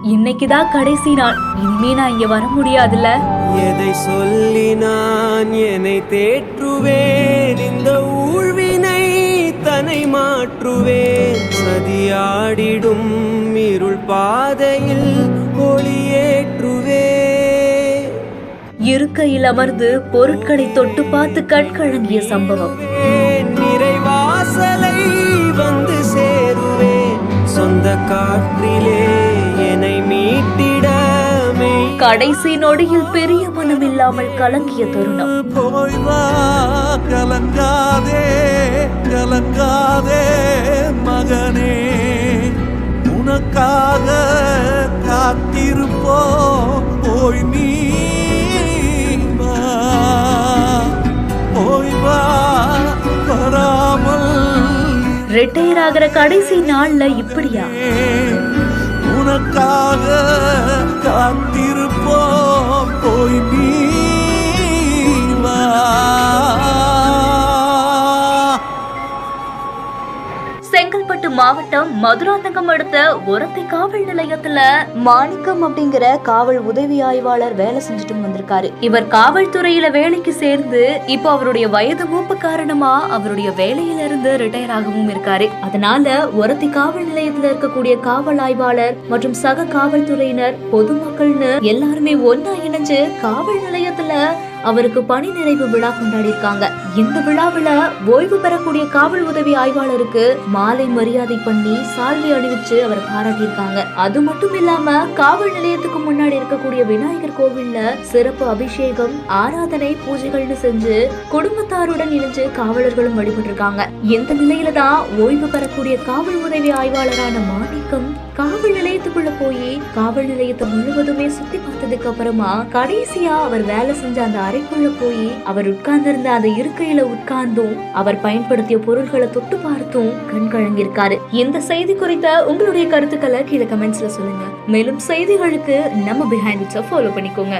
இன்னைக்குதான் கடைசி நாள், இனிமே நான் இங்க வர முடியாதுல்ல. எதை சொல்லி நான் என்னை தேற்றுவேன், இந்த ஊழ்வினை தன்னை மாற்றுவேன். சதியாடிடும் இருள் பாதையில் ஒளியேற்றுவே. இருக்கையில் அமர்ந்து பொருட்களை தொட்டு பார்த்து கண் கலங்கிய சம்பவம். நிறைவாசலை வந்து சேருவேன், சொந்த காற்றிலே என்னை மீட்டிடமே. கடைசி நொடியில் பெரிய மனம் இல்லாமல் கலங்கிய தருணம். போய்வா கலங்காதே கலங்காதே மகனே, உனக்காக காத்திருப்போ. போய் நீ போய்வா வராமல். ரிட்டையர் ஆகிற கடைசி நாள்ல இப்படியா? உனக்காக காத்திருப்போம், போய் நீ வா. செங்கல்பட்டு மாவட்டம் மதுராந்தகம் அடுத்த ஒரத்தை காவல் நிலையத்துல மாணிக்கம் அப்படிங்கிற காவல் உதவி ஆய்வாளர் வேலை செஞ்சுட்டு வந்திருக்காரு. இவர் காவல்துறையில வேலைக்கு சேர்ந்து இப்போ அவருடைய வயது மூப்பு காரணமா அவருடைய வேலையில இருந்து ரிட்டையர் ஆகவும் இருக்காரு. அதனால ஒரத்தி காவல் நிலையத்துல இருக்கக்கூடிய காவல் ஆய்வாளர் மற்றும் சக காவல்துறையினர் பொதுமக்கள்னு எல்லாருமே ஒன்னா இணைஞ்சு காவல் நிலையத்துல அவருக்கு பணி நிறைவு விழா கொண்டாடி இருக்காங்க. இந்த விழாவில ஓய்வு பெறக்கூடிய காவல் உதவி ஆய்வாளருக்கு மாலை மரியாதை பண்ணி சால்வை அணிவிச்சு அவரை பாராட்டியிருக்காங்க. அது மட்டும் இல்லாம காவல் நிலையத்துக்கு முன்னாடி இருக்கக்கூடிய விநாயகர் கோவில்ல சிறப்பு அபிஷேகம், ஆராதனை, பூஜைகள்னு செஞ்சு குடும்பத்தாருடன் இணைஞ்சு காவலர்களும் வழிபட்டு இருக்காங்க. இந்த நிலையில தான் ஓய்வு பெறக்கூடிய காவல் உதவி ஆய்வாளரான மாணிக்கம் காவல் நிலையத்துக்குள்ள போய் காவல் நிலையத்தை முழுவதுமே சுத்தி பார்த்ததுக்கு அப்புறமா கடைசியா அவர் வேலை செஞ்ச அந்த அறைக்குள்ள போய் அவர் உட்கார்ந்திருந்த அந்த இருக்கையில உட்கார்ந்தும் அவர் பயன்படுத்திய பொருட்களை தொட்டு பார்த்தும் கண் கலங்கியிருக்காரு. இந்த செய்தி குறித்த உங்களுடைய கருத்துக்களை கீழே கமெண்ட்ஸ்ல சொல்லுங்க. மேலும் செய்திகளுக்கு நம்ம பிஹைண்ட் இட்ஸை ஃபாலோ பண்ணிக்கோங்க.